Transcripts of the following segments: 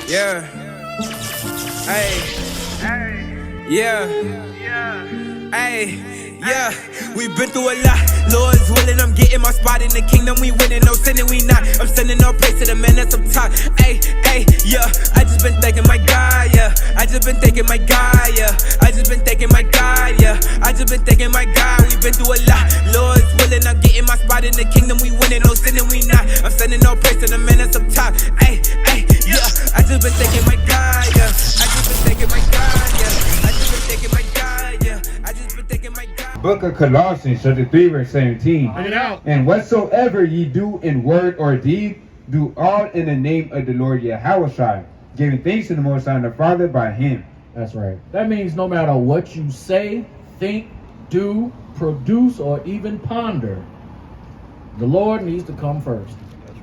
Yeah. Hey. Yeah. Hey. Yeah, we've been through a lot. Lord's willing, I'm getting my spot in the kingdom. We winning, no sinning, we not. I'm sending no praise to the man that's up top. Hey, yeah. I just been thanking my God, yeah. I just been thanking my God, yeah. I just been thanking my God, yeah. I just been thanking my God. We've been through a lot. Lord's willing, I'm getting my spot in the kingdom. We winning, no sinning, we not. I'm sending no praise to the man that's up top. Hey, yeah. I just been thanking my God, yeah. I just been thanking my God, yeah. I just been thanking my God, yeah. I just been thanking my God. Book of Colossians, chapter 3, verse 17. And whatsoever ye do in word or deed, do all in the name of the Lord Yahawashi, giving thanks to the Most High and the Father by Him. That's right. That means no matter what you say, think, do, produce, or even ponder, the Lord needs to come first.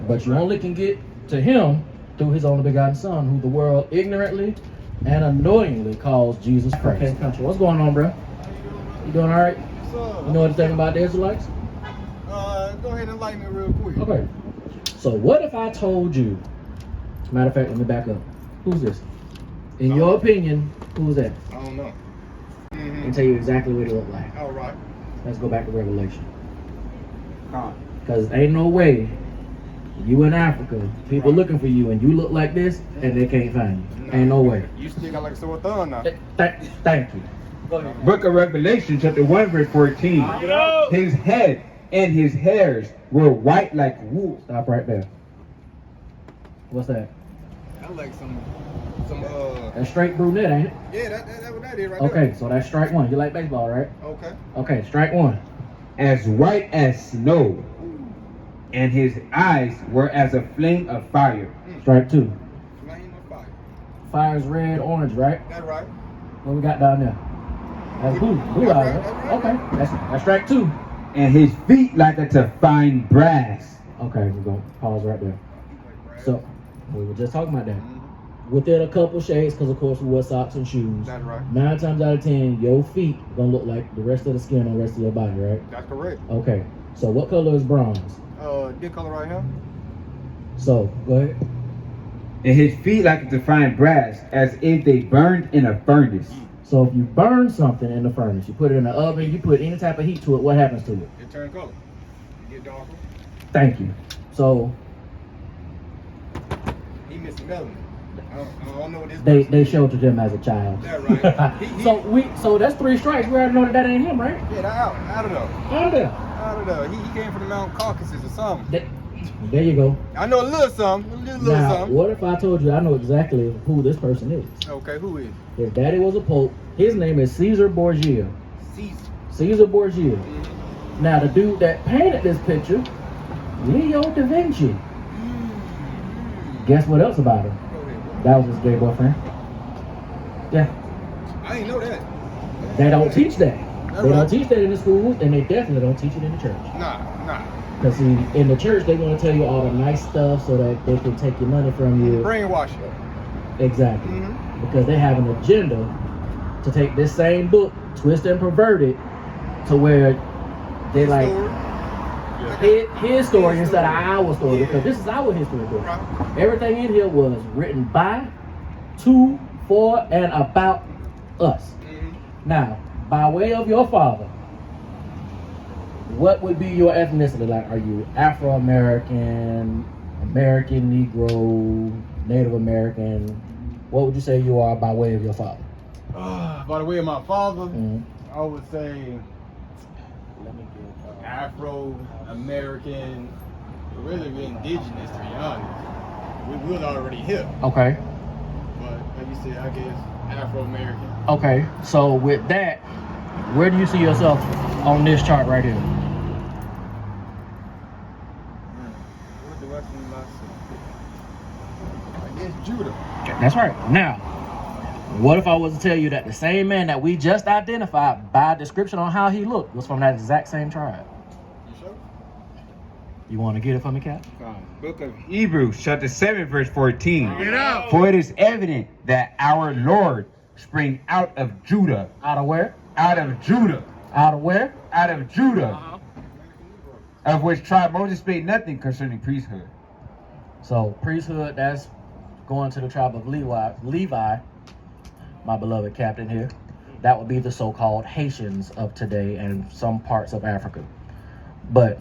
But you only can get to Him through His only begotten Son, who the world ignorantly and unknowingly calls Jesus Christ. What's going on, bro? You doing all right? You know anything about the Israelites? Go ahead and enlighten me real quick. Okay. So what if I told you, matter of fact, let me back up. Who's this? In your opinion, who's that? I don't know. And tell you exactly what it look like. All right. Let's go back to Revelation. Because ain't no way you in Africa, people looking for you, and you look like this, and they can't find you. Ain't no way. You still got like a sore thumb now. Thank you. Book of Revelation, chapter 1, verse 14. His head and his hairs were white like wool. Stop right there. What's that? I like some That's straight brunette, ain't it? Yeah, that what that is right Okay, so that's strike one. You like baseball, right? there. Okay, strike one. As white as snow, and his eyes were as a flame of fire. Strike two. Flame of fire. Fire's red, orange, right? That right. What we got down there? That's blue. Blue eyes, right? Okay, that's strike two. And his feet like unto fine brass. Okay, we're going to pause right there. So, we were just talking about that. Within a couple shades, because of course we wear socks and shoes. That's right. 9 times out of 10, your feet gonna look like the rest of the skin on the rest of your body, right? That's correct. Okay, so what color is bronze? This color right here. So, go ahead. And his feet like unto fine brass, as if they burned in a furnace. So if you burn something in the furnace, you put it in the oven, you put any type of heat to it, what happens to it? It turns color. It get darker. Thank you. So He missing melanin. I don't know what this. they sheltered him as a child. That right. So that's 3 strikes. We already know that ain't him, right? Yeah, I don't know. I don't know. He came from the Mount Caucasus or something. There you go. I know a little something. Now, something. what if I told you I know exactly who this person is? Okay, who is? His daddy was a pope. His name is Caesar Borgia. Caesar. Borgia. Now, the dude that painted this picture, Leo da Vinci. Guess what else about him? That was his gay boyfriend. Yeah. I didn't know that. They don't teach that. They right. don't teach that in the schools, and they definitely don't teach it in the church. Nah. Because see, in the church, they want to tell you all the nice stuff so that they can take your money from you. Brainwash you. Exactly. Because they have an agenda to take this same book, twist and pervert it to where they like his story instead of our story. Because this is our history book. Right. Everything in here was written by, to, for, and about us. Now, by way of your father, what would be your ethnicity? Like, are you Afro-American, American Negro, Native American? What would you say you are by way of your father? By the way of my father, I would say Afro-American, really indigenous to be honest. We was already here. Okay. But like you said, I guess Afro-American. Okay, so with that, where do you see yourself on this chart right here? What do I see myself? I guess Judah. That's right. Now, what if I was to tell you that the same man that we just identified by description on how he looked was from that exact same tribe? You sure? You want to get it from me, Cap? Book of Hebrews, chapter 7, verse 14. Get out. For it is evident that our Lord sprang out of Judah. Out of where? Out of Judah. Out of where? Out of Judah. Of which tribe Moses spake nothing concerning priesthood. So priesthood, that's going to the tribe of Levi, my beloved captain here, that would be the so-called Haitians of today and some parts of Africa. But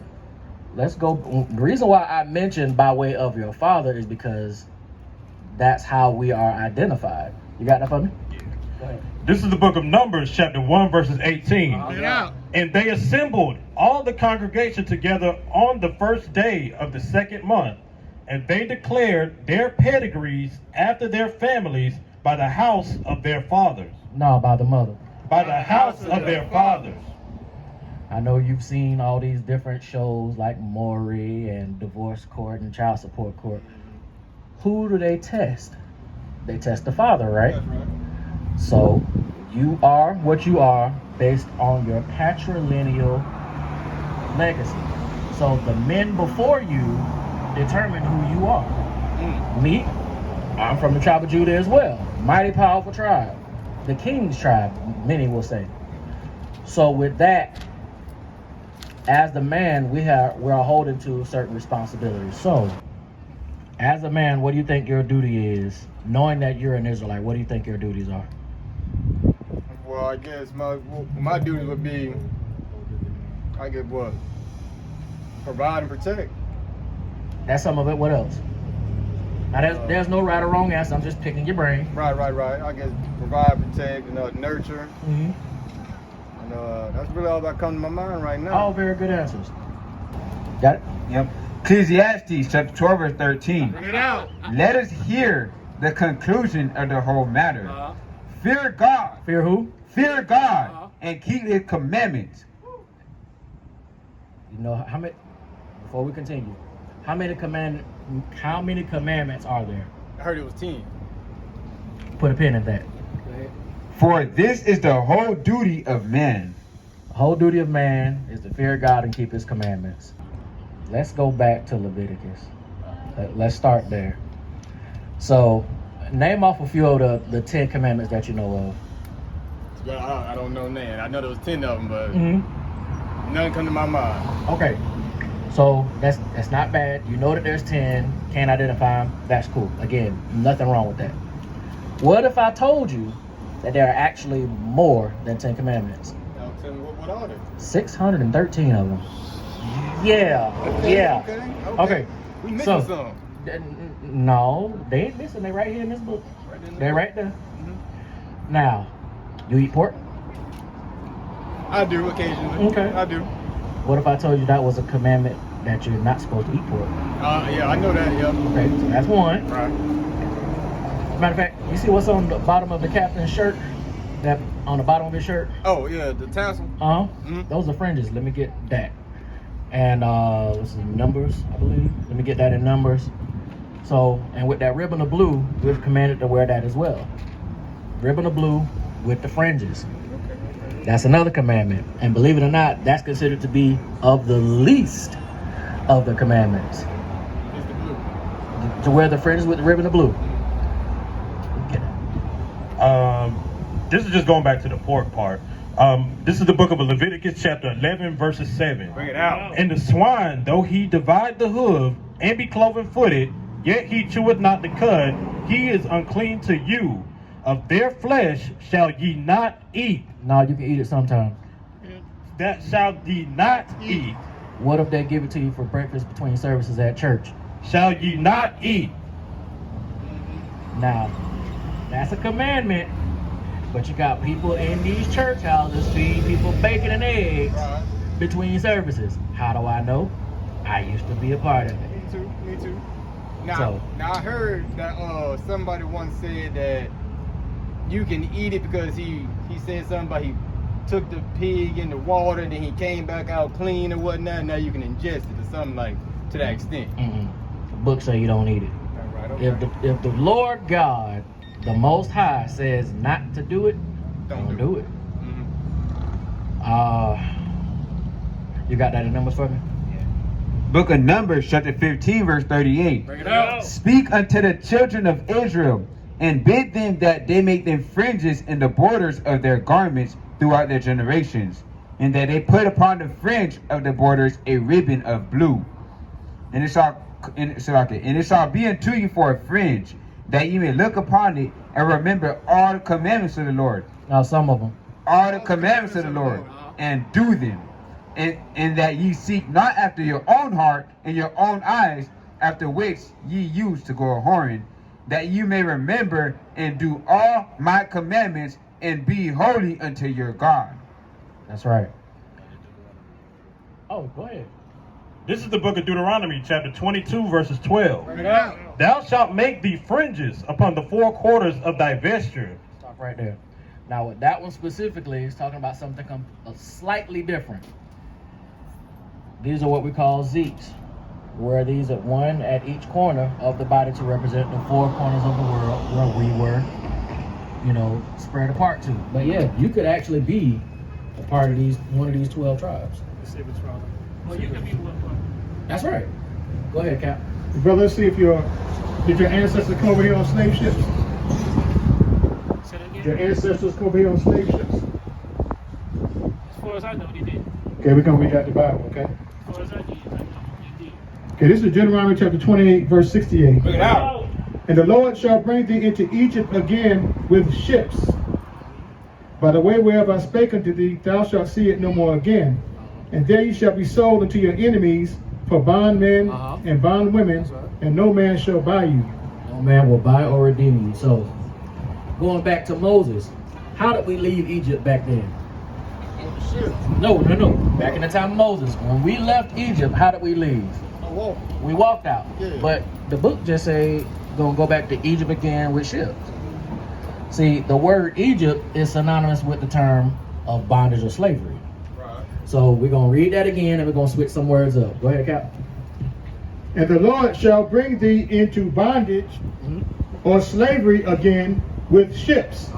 let's go. The reason why I mentioned by way of your father is because that's how we are identified. You got that for me? Yeah. Go ahead. This is the book of Numbers, chapter 1, verses 18. Yeah. And they assembled all the congregation together on the first day of the second month, and they declared their pedigrees after their families by the house of their fathers. No, by the mother. By the house of their fathers. I know you've seen all these different shows like Maury and Divorce Court and Child Support Court. Who do they test? They test the father, right? That's right. So you are what you are based on your patrilineal legacy. So the men before you determine who you are. Me, I'm from the tribe of Judah as well. Mighty powerful tribe. The king's tribe, many will say. So with that, as the man, we're holding to certain responsibilities. So, as a man, what do you think your duty is? Knowing that you're an Israelite, what do you think your duties are? Well, I guess my duty would be, I guess what? Provide and protect. That's some of it. What else? Now, there's no right or wrong answer. I'm just picking your brain. Right. I guess provide, protect, and nurture. Mm-hmm. And that's really all that comes to my mind right now. All very good answers. Got it? Yep. Ecclesiastes chapter 12 verse 13. Bring it out. Let us hear the conclusion of the whole matter. Fear God. Fear who? Fear God and keep his commandments. You know how many? Before we continue, how many commandments are there? I heard it was 10. Put a pin in that. For this is the whole duty of man. The whole duty of man is to fear God and keep his commandments. Let's go back to Leviticus. Let's start there. So, name off a few of the 10 commandments that you know of. Well, I don't know none. I know there was 10 of them, but Mm-hmm. none come to my mind. Okay. So, that's not bad. You know that there's 10. Can't identify them. That's cool. Again, nothing wrong with that. What if I told you that there are actually more than 10 commandments? Now, tell me what are they? 613 of them. Yeah. Okay. We missing So, some. No, they ain't missing. They right here in this book. Right in They're right there. Now, you eat pork? I do occasionally. Okay. I do. What if I told you that was a commandment that you're not supposed to eat pork? Yeah, I know that. Yeah. Okay, so that's one. Right. Matter of fact, you see what's on the bottom of the captain's shirt? That on the bottom of his shirt? Oh yeah, the tassel. Those are fringes. Let me get that. And this is Numbers, I believe. Let me get that in Numbers. So, and with that ribbon of blue, we're commanded to wear that as well. Ribbon of blue with the fringes. That's another commandment. And believe it or not, that's considered to be of the least of the commandments. It's the blue. To wear the fringes with the ribbon of blue. This is just going back to the pork part. This is the book of Leviticus, chapter 11, verses 7. Bring it out. And the swine, though he divide the hoof and be cloven-footed, yet he cheweth not the cud, he is unclean to you. Of their flesh shall ye not eat. No, you can eat it sometime. That shall ye not eat. What if they give it to you for breakfast between services at church? Shall ye not eat. Now, that's a commandment. But you got people in these church houses feeding people bacon and eggs between services. How do I know? I used to be a part of it. Me too. Now I heard that somebody once said that you can eat it because he said something about he took the pig in the water and then he came back out clean or whatnot. Now you can ingest it or something like to that extent. The book say you don't eat it. Right, okay. If the Lord God, the Most High, says not to do it, don't do it. You got that in Numbers for me? Book of Numbers, chapter 15, verse 38. Bring it out. Speak unto the children of Israel, and bid them that they make them fringes in the borders of their garments throughout their generations, and that they put upon the fringe of the borders a ribbon of blue. And it shall be unto you for a fringe, that ye may look upon it and remember all the commandments of the Lord. Now some of them. All the commandments of the Lord, and do them. And that ye seek not after your own heart and your own eyes, after which ye used to go a-whoring, that you may remember and do all my commandments and be holy unto your God. That's right. Oh, go ahead. This is the book of Deuteronomy, chapter 22, verses 12. Bring it out. Thou shalt make thee fringes upon the four quarters of thy vesture. Stop right there. Now, with that one specifically, is talking about something slightly different. These are what we call zeeks, where these are one at each corner of the body to represent the four corners of the world where we were, spread apart to. But yeah, you could actually be a part of one of these 12 tribes. Well, you can be one. That's right. Go ahead, Cap. Brother, let's see if did your ancestors come over here on slave ships? Say that Your again. ancestors come over here on slave ships? As far as I know, they did. Okay, we're going to read out the Bible, okay? As far as I know, they did. Okay, this is Deuteronomy chapter 28, verse 68. Bring it out. And the Lord shall bring thee into Egypt again with ships. By the way whereof I spake unto thee, thou shalt see it no more again. And there you shall be sold unto your enemies for bondmen and bondwomen, and no man shall buy you. No man will buy or redeem you. So, going back to Moses, how did we leave Egypt back then? No. Back in the time of Moses, when we left Egypt, how did we leave? We walked out. Yeah. But the book just say gonna go back to Egypt again with ships. See, the word Egypt is synonymous with the term of bondage or slavery. So we're going to read that again and we're going to switch some words up. Go ahead, Cap. And the Lord shall bring thee into bondage or slavery again with ships.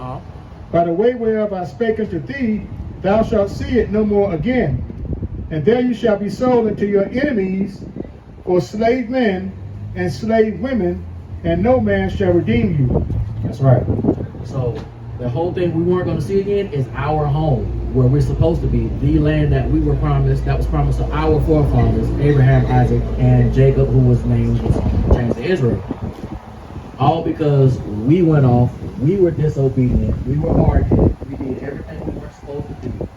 By the way whereof I spake unto thee, thou shalt see it no more again. And there you shall be sold unto your enemies for slave men and slave women, and no man shall redeem you. That's right. So the whole thing we weren't going to see again is our home, where we're supposed to be, the land that we were promised, that was promised to our forefathers, Abraham, Isaac, and Jacob, who was changed to Israel. All because we went off, we were disobedient, we were hard-headed, we did everything we weren't supposed to do.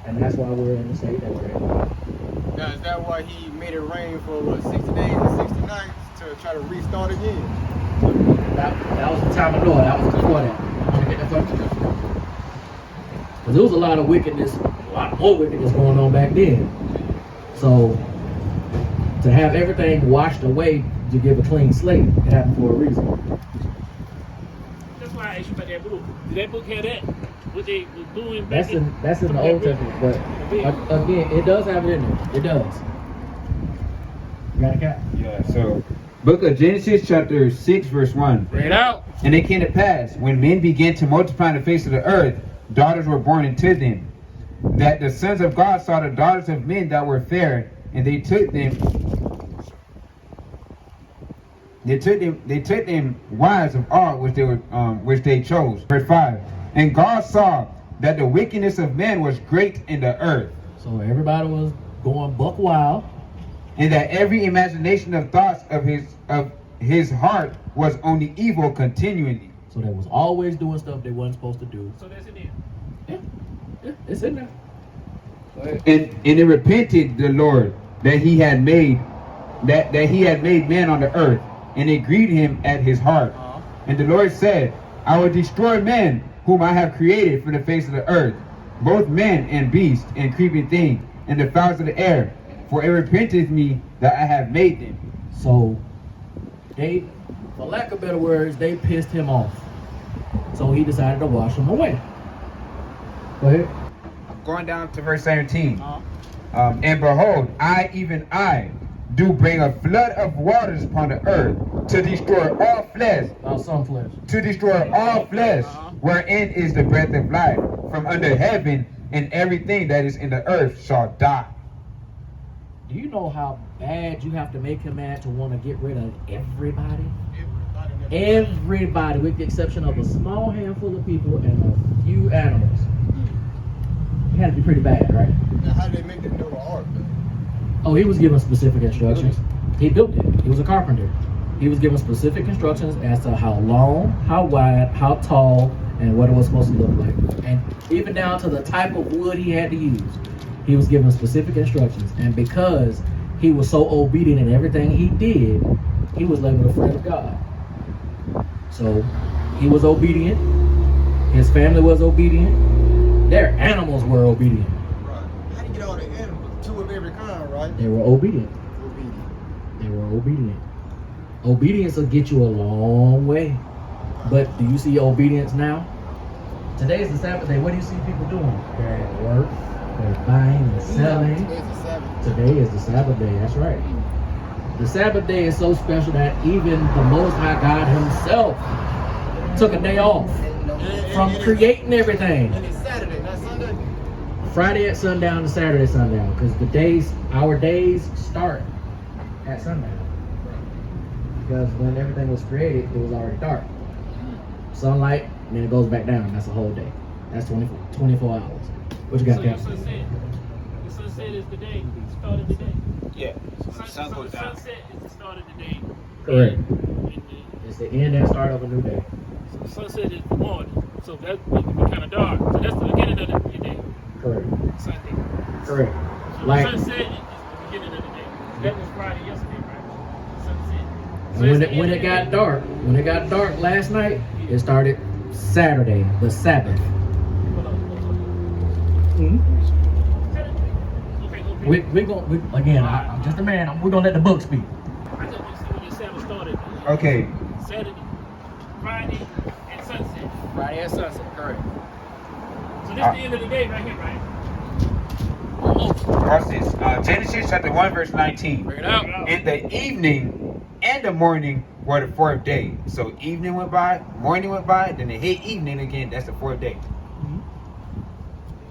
And that's why we're in the state that we're in. Now, is that why he made it rain for 60 days and 60 nights to try to restart again? That was the time of Noah. That was before that. I want to get that first. Because there was a lot of wickedness, a lot more wickedness going on back then. So to have everything washed away to give a clean slate, it happened for a reason. That's why I asked you about that book. Did that book have that? What they was doing back That's in the Old Testament, but again, it does have it in there. It does. You got it, Cap? Yeah, so book of Genesis chapter 6 verse 1. Bring it out. And it came to pass, when men began to multiply on the face of the earth, daughters were born unto them, that the sons of God saw the daughters of men that were fair, and they took them wives of all which they chose. Verse 5. And God saw that the wickedness of men was great in the earth, So everybody was going buck wild. and that every imagination of thoughts of his heart was only evil continually. So they was always doing stuff they wasn't supposed to do. So that's in there. Yeah, it's in there. And it repented the Lord that he had made man on the earth, and it grieved him at his heart. And the Lord said, I will destroy men whom I have created from the face of the earth, both men and beasts and creeping things and the fowls of the air, for it repenteth me that I have made them. So they, for lack of better words, they pissed him off. So he decided to wash them away. Go ahead. Going down to verse 17. And behold, I, even I, do bring a flood of waters upon the earth to destroy all flesh. Some flesh. To destroy all flesh, wherein is the breath of life, from under heaven, and everything that is in the earth shall die. Do you know how bad you have to make him mad to want to get rid of everybody? Everybody, with the exception of a small handful of people and a few animals. It had to be pretty bad, right? Now, how did they make the Noah Ark? Oh, he was given specific instructions. He built it. He was a carpenter. he was given specific instructions as to how long, how wide, how tall, and what it was supposed to look like. And even down to the type of wood he had to use. He was given specific instructions. And because he was so obedient in everything he did, he was labeled a friend of God. So he was obedient. His family was obedient. Their animals were obedient. Right. How do you get all the animals? Two of every kind, right? They were obedient. They were obedient. Obedience will get you a long way. But do you see obedience now? Today is the Sabbath day. What do you see people doing? They're at work. They're buying and selling. Today is the Sabbath day. That's right. The Sabbath day is so special that even the Most High God himself took a day off from creating everything. And it's Saturday, not Sunday. Friday at sundown to Saturday sundown, because our days start at sundown. Because when everything was created, it was already dark. Sunlight, and then it goes back down. That's a whole day. That's 24 hours. What you got, So Cap? the sunset is the day, the start of the day. Yeah. So the sun So goes the down. sunset is the start of the day. Correct. And It's the end and start of a new day. so the sunset is the morning. So that it can be kind of dark. So that's the beginning of the day. Correct. Sunday. Correct. So Like, the sunset is the beginning of the day. That was Friday yesterday, right? Sunset. So and it's the when end it of the got day. dark last night, it started Saturday, the Sabbath. Hold on. Okay. Again, I'm just a man. We're gonna let the book speak. I just want to see when your Sabbath started. Okay. Saturday, Friday, and sunset. Friday at sunset, correct. So this is the end of the day right here, right? Watch this. Genesis chapter 1, verse 19. Bring it out. In the evening and the morning were the fourth day. So evening went by, morning went by, then it hit evening again. That's the fourth day.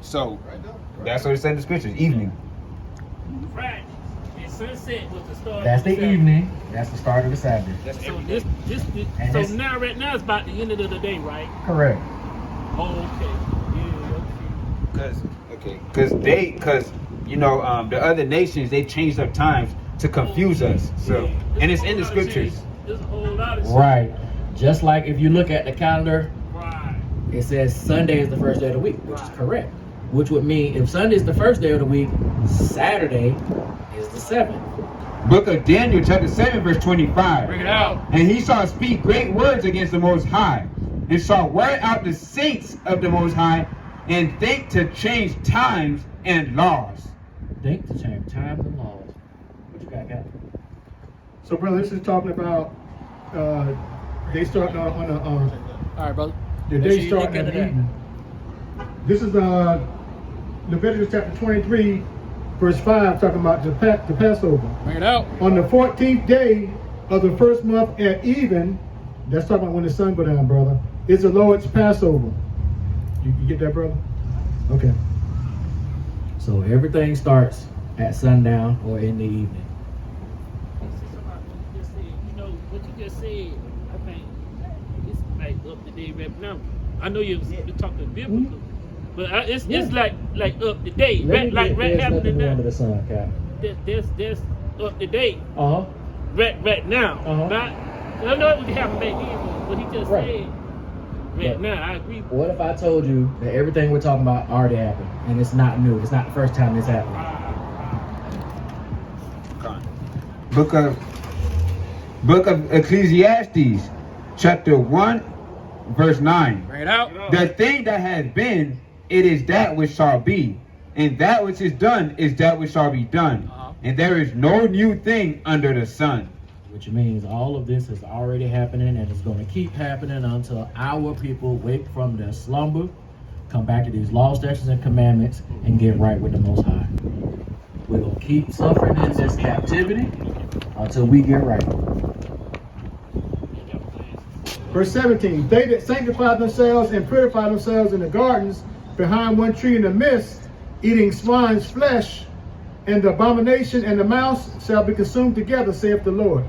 So that's what it said in the scriptures. Evening. Friday. And sunset was the start. That's of the Sabbath. evening. That's the start of the Sabbath. That's So every day. And so this- now right now it's about the end of the day, right? Correct. Oh, okay. Yeah, okay. Because you know, the other nations, they changed up times to confuse us. So, Yeah, and it's a in the whole lot of scriptures. shit. There's a whole lot of shit. Right. Just like if you look at the calendar, Right. it says Sunday is the first day of the week, which is correct. Which would mean if Sunday is the first day of the week, Saturday is the seventh. Book of Daniel, chapter 7, verse 25. Bring it out. And he shall speak great words against the Most High, and shall wear out the saints of the Most High, and think to change times and laws. Think to change times and laws. What you got, Cap? So, brother, this is talking about they start on the All right, brother. the Make day sure you starting look in into the that. evening. This is Leviticus chapter 23, verse 5, talking about the Passover. Bring it out. On the 14th day of the first month at even, that's talking about when the sun go down, brother, is the Lord's Passover. You get that, brother? Okay. So everything starts at sundown or in the evening. You just said, you know, what you just said, I think it's like up to date right now. I know you're talking biblical, but it's like up to date, right? Like right there's happening nothing under now. the sun, Cap. There's up to date Uh-huh. right now. Uh-huh. Not, I know it was happening back then, but what he just Right. said right now, I agree. What if I told you that everything we're talking about already happened and it's not new? It's not the first time this happened. Book of Ecclesiastes, chapter 1, verse 9. Bring it out. The thing that has been, it is that which shall be, and that which is done is that which shall be done. And there is no new thing under the sun. Which means all of this is already happening and it's going to keep happening until our people wake from their slumber, come back to these laws, statutes, and commandments, and get right with the Most High. We're going to keep suffering in this captivity until we get right. Verse 17, they that sanctify themselves and purify themselves in the gardens behind one tree in the midst, eating swine's flesh, and the abomination and the mouse shall be consumed together, saith the Lord.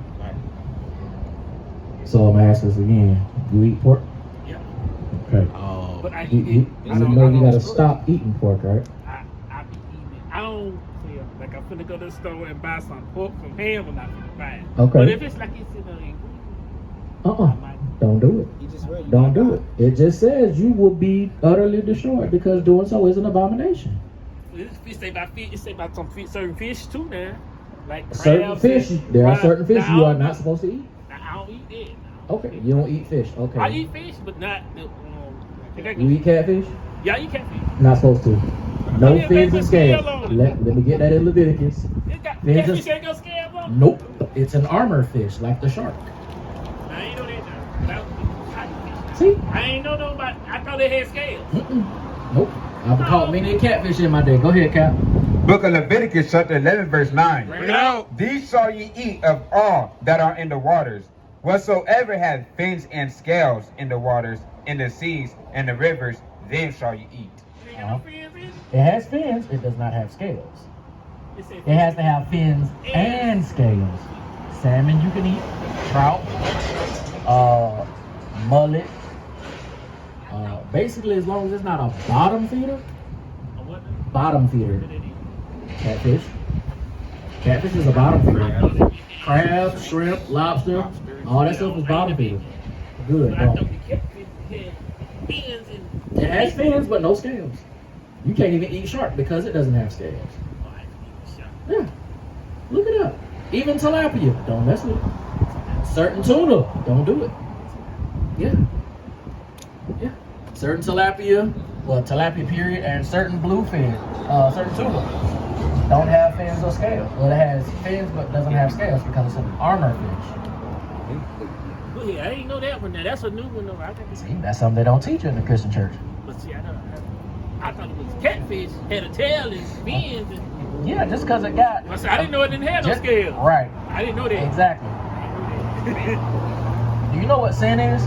So I'm asking this again. You eat pork? Yeah. Okay. But I You, eat you, it. you know you gotta stop eating pork, right? I be eating it. I don't feel like I'm finna go to the store and buy some pork from ham when I'm finna buy it. Okay. But if it's like it's in an ingredient, Don't do it. He just read you. Don't do it. It just says you will be utterly destroyed because doing so is an abomination. It say about fish. It say about some fish, certain fish too now. Like Certain crabs fish, and there are crabs. certain fish Now, you I are don't- not supposed to eat. I don't eat that. Okay, you don't eat fish. Okay. I eat fish, but not the. You eat catfish? Yeah, you can't eat. Not supposed to. No Yeah, fins they and put scale scales. on it. Let me get that in Leviticus. It got Fins and- catfish ain't got scales on. Nope. It's an armor fish like the shark. I ain't know that. Now. See? I ain't know no about. I thought they had scales. Nope. I've caught many catfish in my day. Go ahead, Cap. Book of Leviticus chapter 11 verse 9. Bring it out. These shall ye eat of all that are in the waters. Whatsoever hath fins and scales in the waters, in the seas, and the rivers, them shall ye eat. They got no fins in it. It has fins. It does not have scales. It said It has to have fins and scales. Salmon you can eat. Trout. Mullet. Basically, as long as it's not a bottom feeder. what? Bottom feeder. Catfish. Catfish is a bottom feeder. Crab, shrimp, lobster, all that stuff is bottom feeder. Good. I Don't. thought the catfish had fins and. It has fins, but no scales. You can't even eat shark because it doesn't have scales. Yeah. Look it up. Even tilapia, don't mess with it. Certain tuna, don't do it. Yeah. Yeah. Certain tilapia, well, tilapia period, and certain bluefin, certain tuna don't have fins or scales. Well, it has fins but doesn't have scales because it's an armor fish. Go ahead. I ain't know that one. Now that's a new one though. I think it's. See, that's something they don't teach you in the Christian church. But see, I thought it was catfish had a tail and fins and. Yeah, just because it got. I said I didn't know it didn't have no Just- scales. Right. I didn't know that. Exactly. Do you know what sin is?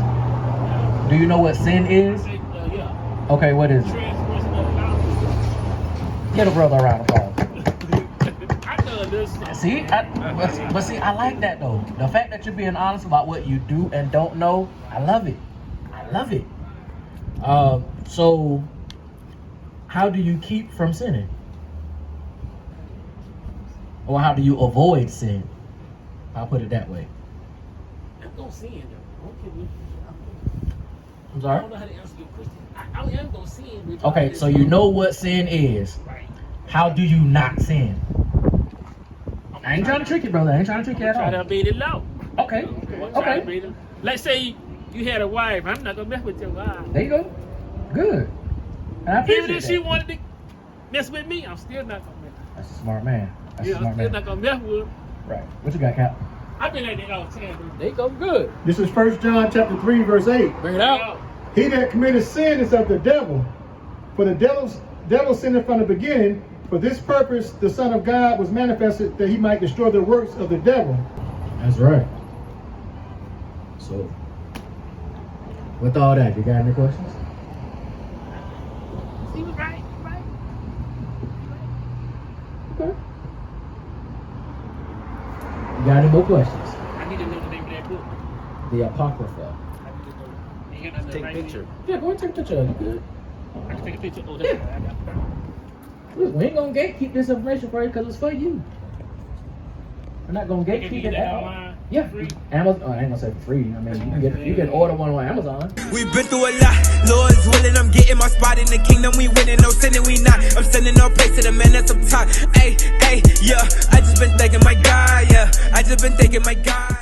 Do you know what sin is? Yeah. Okay, what is it? Transgression of the law. Get a brother around applause. I know this. See, but see, I like that though. The fact that you're being honest about what you do and don't know, I love it. I love it. So, how do you keep from sinning? Or how do you avoid sin? I'll put it that way. I'm gonna sin though. Okay, I'm I sorry? don't know how to answer your question. I am gonna sin. Okay, so you know what sin is. Right. How do you not sin? I ain't trying to trick you, brother. I ain't trying to trick you at Try to all. obey the law. Okay. Try to Okay. obey the- Let's say you had a wife. I'm not gonna mess with your wife. There you go. Good. And I Even appreciate if she that. wanted to mess with me, I'm still not gonna mess. That's a smart man. That's Yeah, a I'm smart still man. not gonna mess with her. Right. What you got, Cap? I've been like that all the time. There you go. Good. This is 1 John chapter 3, verse 8. Bring it out. He that committeth sin is of the devil. For the devil sinned from the beginning. For this purpose the Son of God was manifested, that he might destroy the works of the devil. That's right. So, with all that, you got any questions? He was right. Right. Okay. You got any more questions? I need to know the name of that book. The Apocrypha. I need to know. You got nothing Take a right picture. Yeah, go ahead and take a picture of it. You good? here? I can take a picture. Oh, that's right. I got it. Look, we ain't gonna gatekeep this information for you because it's for you. We're not gonna I can gatekeep get it that at all. online. Yeah, Free. Amazon. Oh, I ain't gonna say free. I mean, you can order one on Amazon. We've been through a lot, Lord's willing, I'm getting my spot in the kingdom, we winning, no sinning, we not. I'm sending no place to the man that's up top. Hey, yeah, I just been thanking my God, yeah, I just been thanking my God.